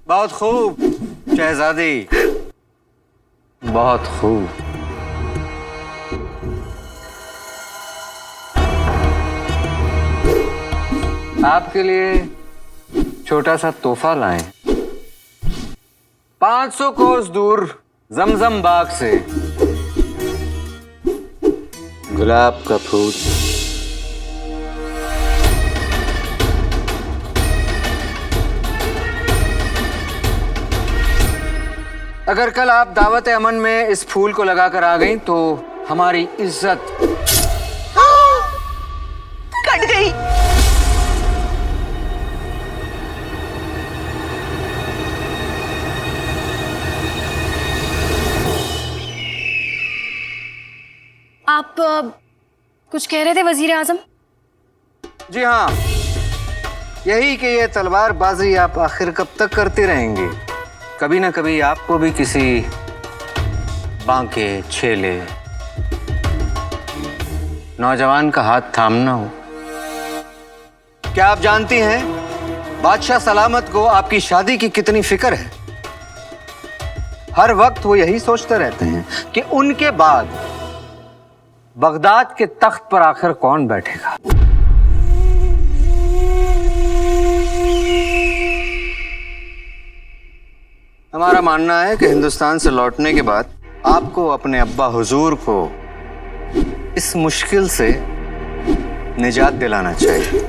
बहुत खूब शहजादी, बहुत खूब। आपके लिए छोटा सा तोहफा लाए। 500 कोस दूर जमजम बाग से गुलाब का फूल। अगर कल आप दावत अमन में इस फूल को लगाकर आ गईं तो हमारी इज्जत कट गई। आप कुछ कह रहे थे वजीर आजम? जी हाँ, यही कि ये तलवारबाजी आप आखिर कब तक करते रहेंगे। कभी ना कभी आपको भी किसी बांके छेले नौजवान का हाथ थामना हो। क्या आप जानती हैं बादशाह सलामत को आपकी शादी की कितनी फिक्र है? हर वक्त वो यही सोचते रहते हैं कि उनके बाद बगदाद के तख्त पर आखिर कौन बैठेगा। हमारा मानना है कि हिंदुस्तान से लौटने के बाद आपको अपने अब्बा हुजूर को इस मुश्किल से निजात दिलाना चाहिए।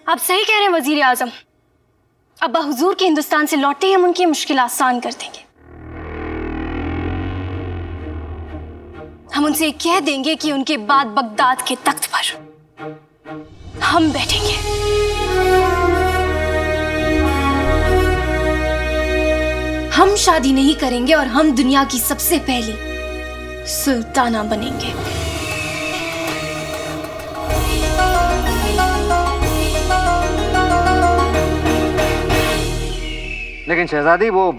आप सही कह रहे हैं वजीर आजम। अब्बा हुजूर के हिंदुस्तान से लौटते ही हम उनकी मुश्किल आसान कर देंगे। हम उनसे कह देंगे कि उनके बाद बगदाद के तख्त पर हम बैठेंगे। हम शादी नहीं करेंगे और हम दुनिया की सबसे पहली सुल्ताना बनेंगे। लेकिन शहजादी, वो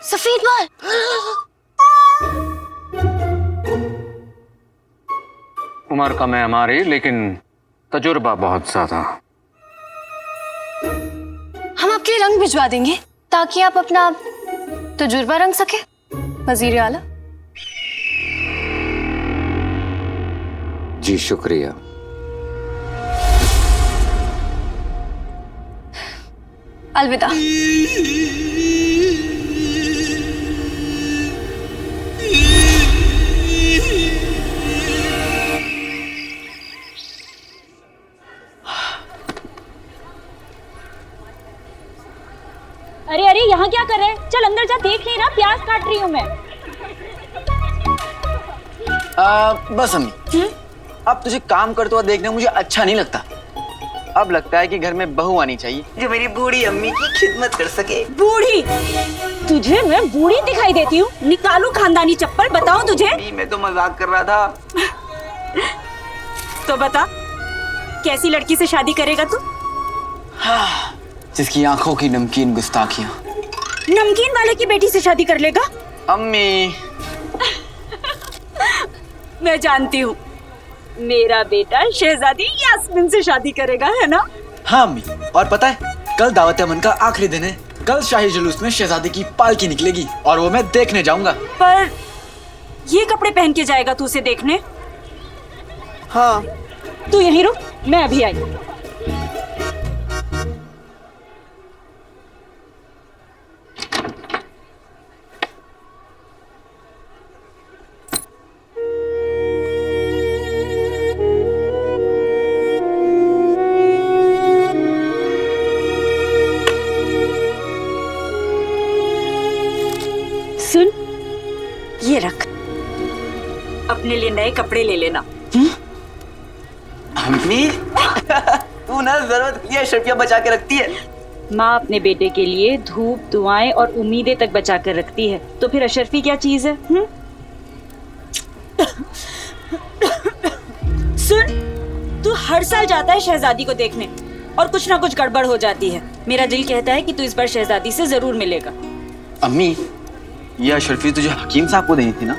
सफेद बाल। उम्र कम है हमारी, लेकिन तजुर्बा बहुत ज्यादा। हम आपके लिए रंग भिजवा देंगे ताकि आप अपना तजुर्बा रंग सके वजीर आला। जी शुक्रिया। अलविदा। अरे अरे, यहाँ क्या कर रहे हैं? चल अंदर जा, देख नहीं रहा प्याज काट रही हूँ मैं। बस अम्मी, अब तुझे काम करते हुआ देखना मुझे अच्छा नहीं लगता। अब लगता है कि घर में बहू आनी चाहिए जो मेरी बूढ़ी अम्मी की खिदमत कर सके। बूढ़ी? तुझे मैं बूढ़ी दिखाई देती हूँ? निकालू खानदानी चप्पल, बताऊँ तुझे? मैं तो मजाक कर रहा था। तो बता, कैसी लड़की से शादी करेगा तू? हाँ, जिसकी आंखों की नमकीन गुस्ताखियां। नमकीन वाले की बेटी से शादी कर लेगा? अम्मी मैं जानती हूँ, मेरा बेटा शहजादी यास्मीन से शादी करेगा, है ना? हाँ अम्मी, और पता है कल दावत अमन का आखिरी दिन है। कल शाही जुलूस में शहजादी की पालकी निकलेगी और वो मैं देखने जाऊंगा। पर ये कपड़े पहन के जाएगा तू उसे देखने? हाँ। तू यहीं रुक, मैं अभी आई। सुन, ये रख, अपने लिए नए कपड़े ले लेना। अम्मी तू ना जरूरत की अशरफियां बचा के रखती है। माँ अपने बेटे के लिए धूप, दुआएं और उम्मीदें तक बचा कर रखती है, तो फिर अशरफी क्या चीज है? सुन, तू हर साल जाता है शहजादी को देखने और कुछ ना कुछ गड़बड़ हो जाती है। मेरा दिल कहता है कि तू इस बार शहजादी से जरूर मिलेगा। अम्मी, ये अशरफी तुझे हकीम साहब को देनी थी ना?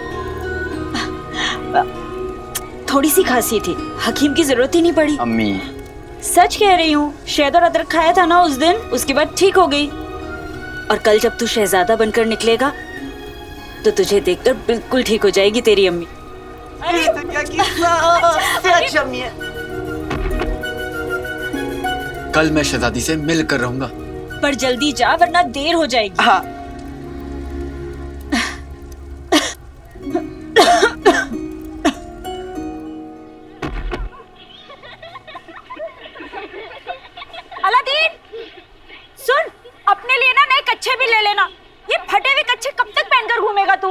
थोड़ी सी खांसी थी, हकीम की जरूरत ही नहीं पड़ी। अम्मी, सच कह रही हूँ, शहद और अदरक खाया था ना उस दिन, उसके बाद ठीक हो गई। और कल जब तू शहजादा बनकर निकलेगा तो तुझे देखकर बिल्कुल ठीक हो जाएगी तेरी अम्मी। अरे तो क्या किस्सा? अच्छा अम्मी है। कल मैं शहजादी से मिल कर रहूंगा। पर जल्दी जा वरना देर हो जाएगी। हाँ। अलादीन, सुन, अपने लिए ना नए कच्छे भी ले लेना। ये फटे हुए कच्छे कब तक पहनकर घूमेगा तू?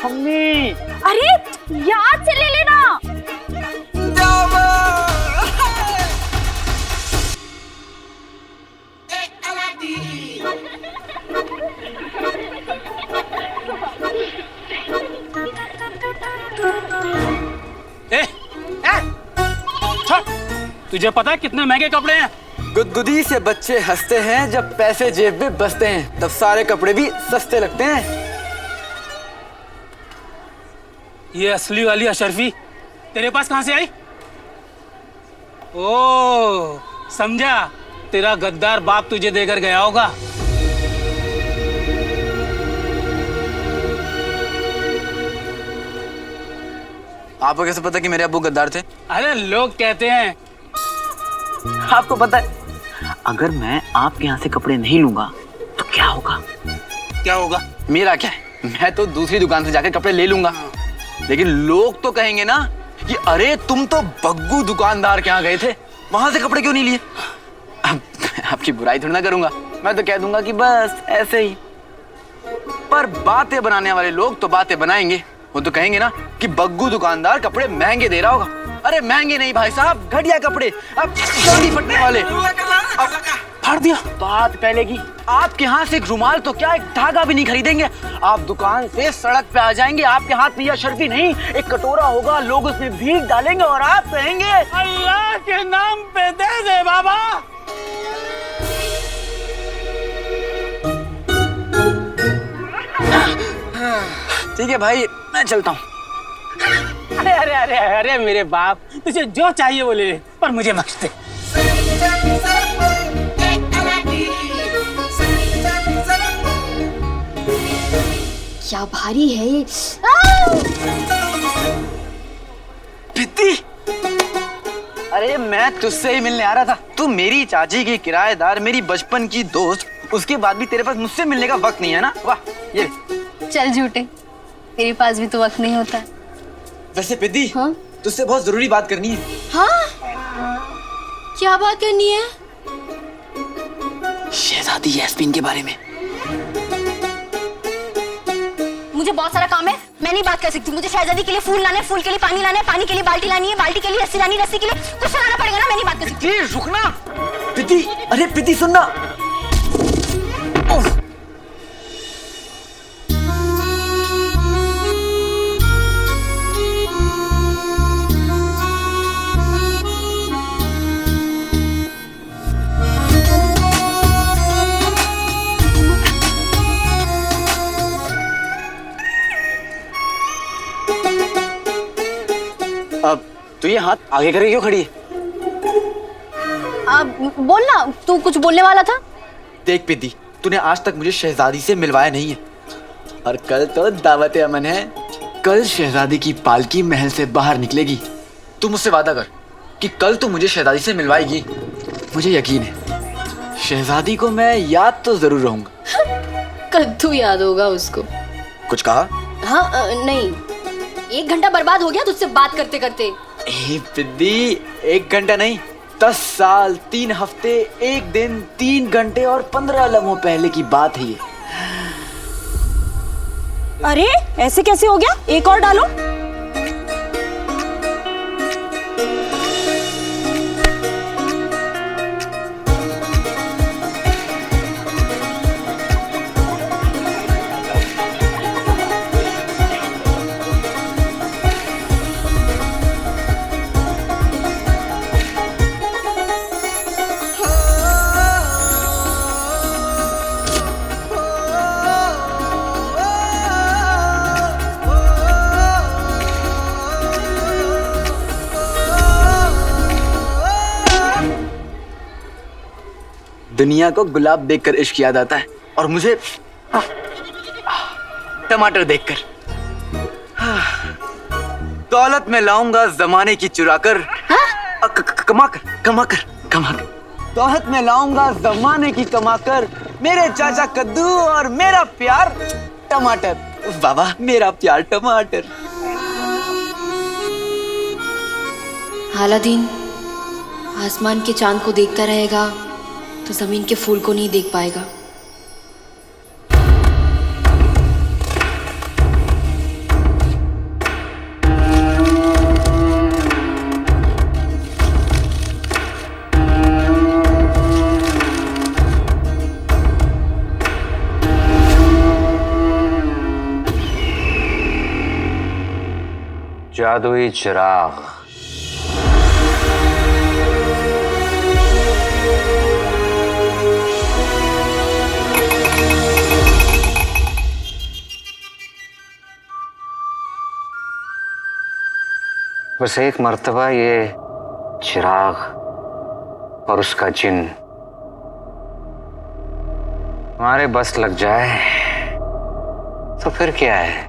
अम्मी, अरे याद से ले लेना। तुझे पता है कितने महंगे कपड़े हैं? गुदगुदी से बच्चे हंसते हैं, जब पैसे जेब में बसते हैं तब सारे कपड़े भी सस्ते लगते हैं। ये असली वाली अशरफी तेरे पास कहां से आई? ओ, समझा, तेरा गद्दार बाप तुझे देकर गया होगा। आपको कैसे पता कि मेरे अब्बू गद्दार थे? अरे लोग कहते हैं। आपको पता है, अगर मैं आपके यहाँ से कपड़े नहीं लूंगा तो क्या होगा? क्या होगा? मेरा क्या है, मैं तो दूसरी दुकान से जाकर कपड़े ले लूंगा। लेकिन लोग तो कहेंगे ना कि अरे तुम तो बग्गू दुकानदार के यहाँ गए थे, वहां से कपड़े क्यों नहीं लिए? अब आपकी बुराई थोड़ी ना करूंगा, मैं तो कह दूंगा कि बस ऐसे ही। पर बातें बनाने वाले लोग तो बातें बनाएंगे। वो तो कहेंगे ना कि बग्गू दुकानदार कपड़े महंगे दे रहा होगा। अरे महंगे नहीं भाई साहब, घटिया कपड़े, अब जल्दी फटने वाले। अब फाड़ दिया। बात पहले की, आपके हाथ से एक रुमाल तो क्या, एक धागा भी नहीं खरीदेंगे। आप दुकान से सड़क पे आ जाएंगे, आपके हाथ में यह अशरफी नहीं, एक कटोरा होगा, लोग उसमें भीख डालेंगे और आप कहेंगे अल्लाह के नाम पे दे दे बाबा। ठीक है भाई, मैं चलता हूँ। अरे अरे अरे अरे मेरे बाप, तुझे जो चाहिए वो ले ले, पर मुझे बख्श दे। क्या भारी है ये। पित्ती, अरे मैं तुझसे ही मिलने आ रहा था। तू मेरी चाची की किराएदार, मेरी बचपन की दोस्त, उसके बाद भी तेरे पास मुझसे मिलने का वक्त नहीं है ना? वाह, ये चल झूठे, तेरे पास भी तो वक्त नहीं होता है। वैसे पिद्दी, हाँ? तुझसे बहुत जरूरी बात करनी है। हाँ? क्या बात करनी है? शहजादी यास्मीन के बारे में। मुझे बहुत सारा काम है, मैं नहीं बात कर सकती। मुझे शहजादी के लिए फूल लाने, फूल के लिए पानी लाना है, पानी के लिए बाल्टी लानी है, बाल्टी के लिए रस्सी लानी, रस्सी के लिए कुछ लाना पड़ेगा ना, मैं नहीं बात कर सकती। प्लीज रुकना। पिद्दी, अरे पिद्दी सुनना। अब तू ये हाथ आगे करके क्यों खड़ी है? बोल ना, तू कुछ बोलने वाला था। देख पिद्दी, तूने आज तक मुझे शहजादी से मिलवाया नहीं है, और कल तो दावत अमन है। कल शहजादी की पालकी महल से बाहर निकलेगी। तू मुझसे वादा कर कि कल तू मुझे शहजादी से मिलवाएगी। मुझे यकीन है शहजादी को मैं याद तो जरूर रहूंगा। कद्दू याद होगा उसको। कुछ कहा? हाँ नहीं, 1 घंटा बर्बाद हो गया तुझसे बात करते करते। ए पिद्दी, 1 घंटा नहीं, 10 साल, 3 हफ्ते, 1 दिन, 3 घंटे और 15 लम्हों पहले की बात है ये। अरे ऐसे कैसे हो गया? एक और डालो। दुनिया को गुलाब देखकर इश्क याद आता है और मुझे टमाटर देखकर। दौलत में लाऊंगा जमाने की चुराकर, कमाकर दौलत में लाऊंगा जमाने की कमाकर, मेरे चाचा कद्दू और मेरा प्यार टमाटर। बाबा मेरा प्यार टमाटर। अलादीन आसमान के चांद को देखता रहेगा तो जमीन के फूल को नहीं देख पाएगा। जादुई चिराग। बस एक मर्तबा ये चिराग और उसका जिन हमारे बस लग जाए तो फिर क्या है,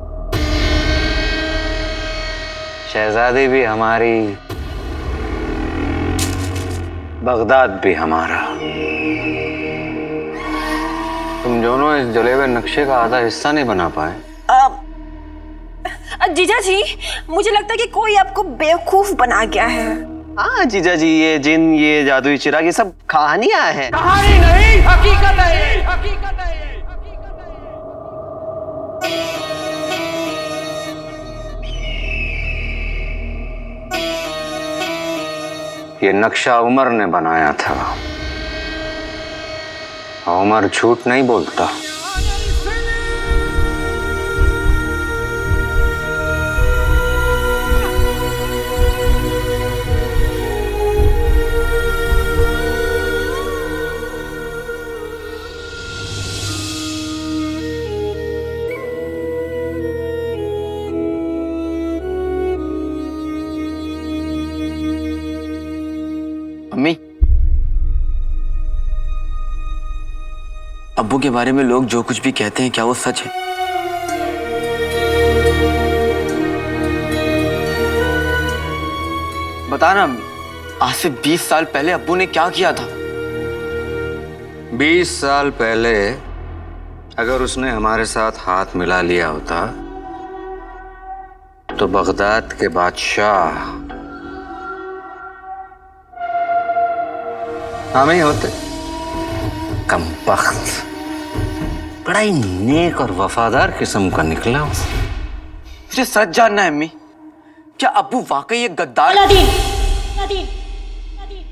शहजादी भी हमारी, बगदाद भी हमारा। तुम दोनों इस जले हुए नक्शे का आधा हिस्सा नहीं बना पाए। जीजा जी, मुझे लगता है कि कोई आपको बेवकूफ बना गया है। हाँ जीजा जी, ये जिन, ये जादुई चिराग, ये सब कहानियां हैं। कहानी नहीं, हकीकत है ये, हकीकत है ये। ये नक्शा उमर ने बनाया था। उमर झूठ नहीं बोलता। अम्मी, अब्बू के बारे में लोग जो कुछ भी कहते हैं, क्या वो सच है? बताना अम्मी, आज से 20 साल पहले अब्बू ने क्या किया था? 20 साल पहले अगर उसने हमारे साथ हाथ मिला लिया होता तो बगदाद के बादशाह हम ही होते। कमबख्त, बड़ा ही नेक और वफादार किस्म का निकला। मुझे सच जानना है अम्मी, क्या अब्बू वाकई एक गद्दार? Aladdin, Aladdin, Aladdin.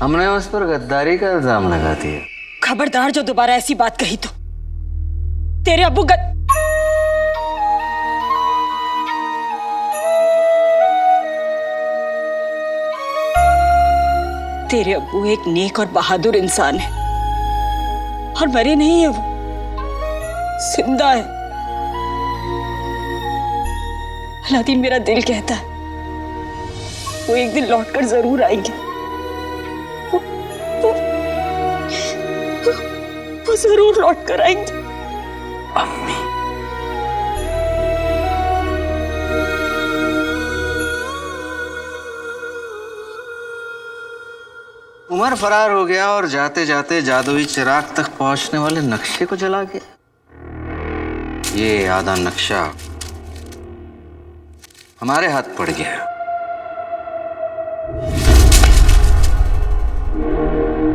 हमने उस पर गद्दारी का इल्जाम लगा दिया। खबरदार जो दोबारा ऐसी बात कही तो तेरे अब्बू तेरे अब्बू एक नेक और बहादुर इंसान है और मरे नहीं है, वो जिंदा है। अलादीन, मेरा दिल कहता है वो एक दिन लौटकर जरूर आएंगे। वो जरूर लौटकर आएंगे। अम्मी, उमर फरार हो गया और जाते जाते जादुई चिराग तक पहुंचने वाले नक्शे को जला गया। ये आधा नक्शा हमारे हाथ पड़ गया।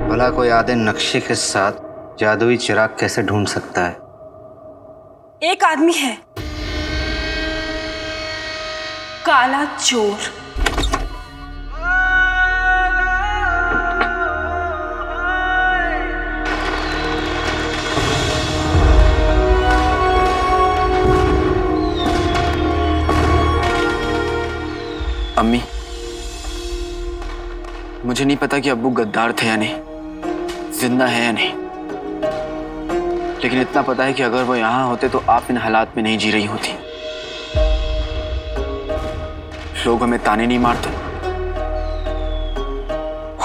भला कोई आधे नक्शे के साथ जादुई चिराग कैसे ढूंढ सकता है? एक आदमी है, काला चोर। अम्मी, मुझे नहीं पता कि अब्बू गद्दार थे या नहीं, जिंदा है या नहीं, लेकिन इतना पता है कि अगर वो यहां होते तो आप इन हालात में नहीं जी रही होती। लोग हमें ताने नहीं मारते,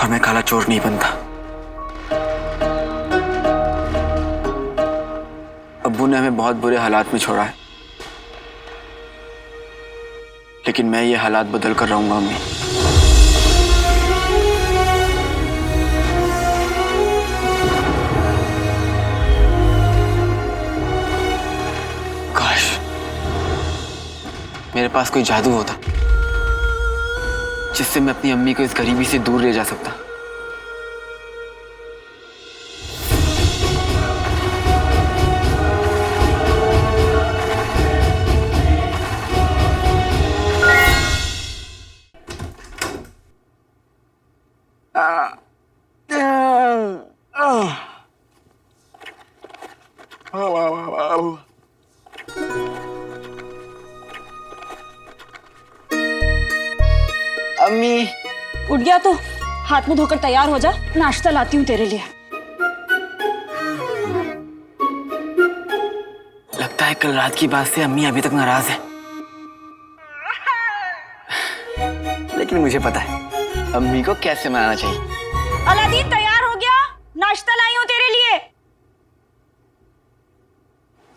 और मैं काला चोर नहीं बनता। अब्बू ने हमें बहुत बुरे हालात में छोड़ा है, लेकिन मैं ये हालात बदल कर रहूंगा अम्मी। काश मेरे पास कोई जादू होता जिससे मैं अपनी अम्मी को इस गरीबी से दूर ले जा सकता। अम्मी उठ गया तो हाथ मुंह धोकर तैयार हो जा, नाश्ता लाती हूँ तेरे लिए। लगता है कल रात की बात से अम्मी अभी तक नाराज है, लेकिन मुझे पता है अम्मी को कैसे मनाना चाहिए। अलादीन तैयार हो गया, नाश्ता लाई हूँ तेरे लिए।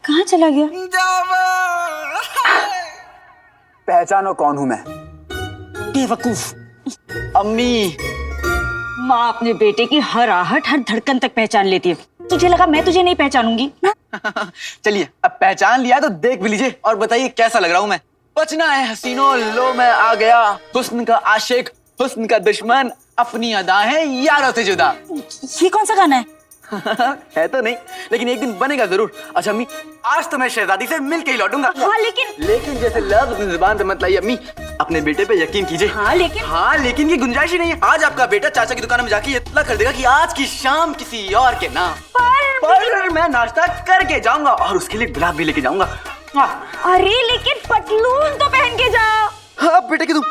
कहाँ चला गया? पहचानो कौन हूं मैं? बेवकूफ। अम्मी माँ अपने बेटे की हर आहट हर धड़कन तक पहचान लेती है। तुझे लगा मैं तुझे नहीं पहचानूंगी? चलिए अब पहचान लिया तो देख भी लीजिए और बताइए कैसा लग रहा हूं मैं। बचना है हसीनो, लो मैं आ गया, हुस्न का आशिक, हुस्न का दुश्मन, अपनी अदा है यारों से जुदा। ये कौन सा गाना है? है तो नहीं, लेकिन एक दिन बनेगा जरूर। अच्छा अम्मी, आज तो मैं शहजादी से मिल के ही लौटूंगा। हाँ लेकिन जैसे लफ्ज अपनी जुबान से मत लाइए अम्मी, अपने बेटे पे यकीन कीजिए। हाँ लेकिन की गुंजाइश ही नहीं है। आज आपका बेटा चाचा की दुकान में जाके इतना कर देगा कि आज की शाम किसी और के नाम पर मैं नाश्ता करके जाऊंगा और उसके लिए गुलाब भी लेके जाऊंगा। अरे लेकिन पतलून तो पहन के जा। हाँ बेटे की तुम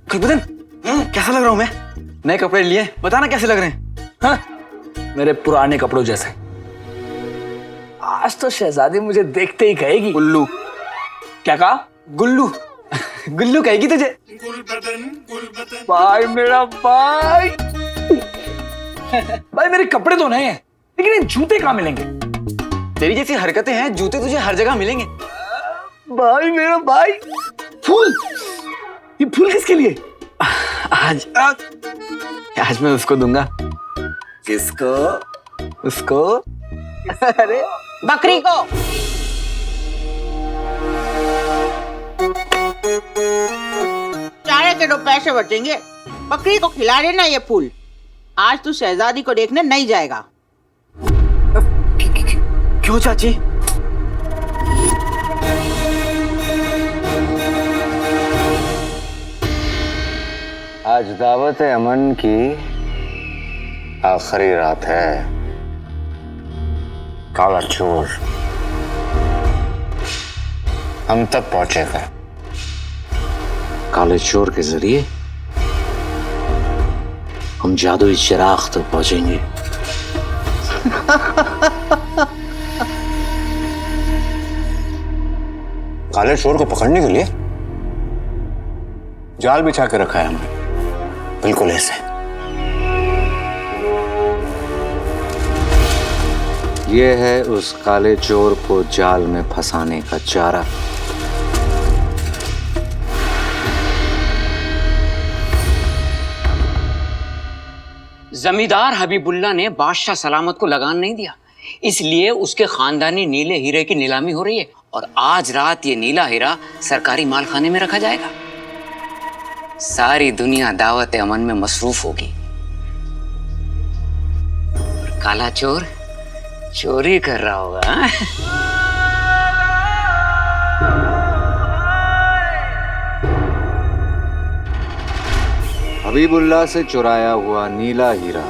खुशबुदन, कैसा लग रहा हूं मैं? नए कपड़े लिए, बताना कैसे लग रहे हैं? हाँ? मेरे पुराने कपड़ों जैसे। आज तो शहजादी मुझे देखते ही कहेगी गुल्लू। क्या कहा? गुल्लू गुल्लू कहेगी तुझे। भाई मेरा भाई भाई मेरे कपड़े तो नए हैं, लेकिन ये जूते कहाँ मिलेंगे? तेरी जैसी हरकतें हैं, जूते तुझे हर जगह मिलेंगे। भाई मेरा भाई। फूल, ये फूल किसके लिए? आज मैं उसको दूंगा। किसको? उसको। अरे बकरी को। चारे के 2 पैसे बचेंगे, बकरी को खिला देना ये फूल। आज तू शहजादी को देखने नहीं जाएगा। क्यों चाची? आज दावत अमन की आखिरी रात है। काला चोर हम तक पहुंचेगा। काले चोर के जरिए हम जादुई चिराग तक पहुंचेंगे। काले चोर को पकड़ने के लिए जाल बिछा के रखा है हमने, बिल्कुल ऐसे। ये है उस काले चोर को जाल में फंसाने का चारा। जमींदार हबीबुल्ला ने बादशाह सलामत को लगान नहीं दिया, इसलिए उसके खानदानी नीले हीरे की नीलामी हो रही है और आज रात ये नीला हीरा सरकारी मालखाने में रखा जाएगा। सारी दुनिया दावत अमन में मसरूफ होगी और काला चोर चोरी कर रहा होगा। हबीबुल्ला से चुराया हुआ नीला हीरा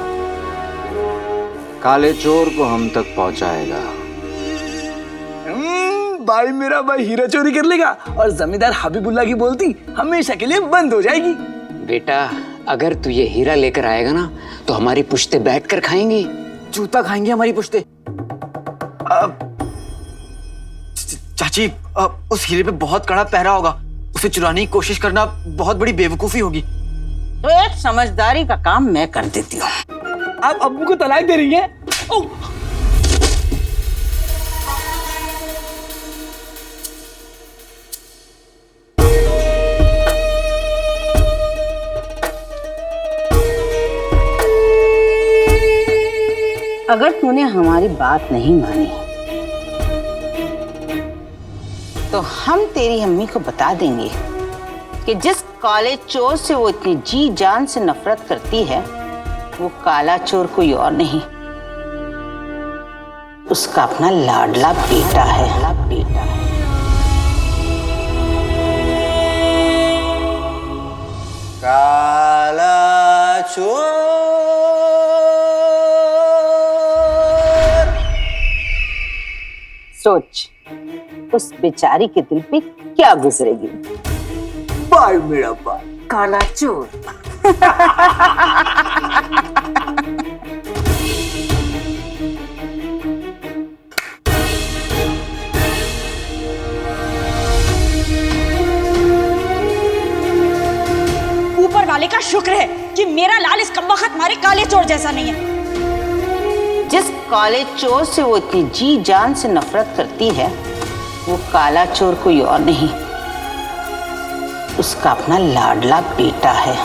काले चोर को हम तक पहुंचाएगा। भाई मेरा भाई हीरा चोरी कर लेगा और जमींदार हबीबुल्ला की बोलती हमेशा के लिए बंद हो जाएगी। बेटा अगर तू ये हीरा लेकर आएगा ना तो हमारी पुश्ते बैठकर खाएंगी। जूता खाएंगे हमारी पुश्ते। चाची, उस हीरे पे बहुत कड़ा पहरा होगा, उसे चुराने की कोशिश करना बहुत बड़ी बेवकूफी होगी। तो एक समझदारी का काम मैं कर देती हूँ। आप अब्बू को तलाक दे रही है? अगर तूने हमारी बात नहीं मानी तो हम तेरी अम्मी को बता देंगे कि जिस काले चोर से वो इतनी जी जान से नफरत करती है वो काला चोर कोई और नहीं, उसका अपना लाडला बेटा है। काला चोर। सोच उस बेचारी के दिल पे क्या गुजरेगी। भाई मेरा भाई काला चोर। ऊपर वाले का शुक्र है कि मेरा लाल इस कमबख्त मारे काले चोर जैसा नहीं है। जिस काले चोर से वो इतनी जी जान से नफरत करती है वो काला चोर कोई और नहीं, उसका अपना लाडला बेटा है।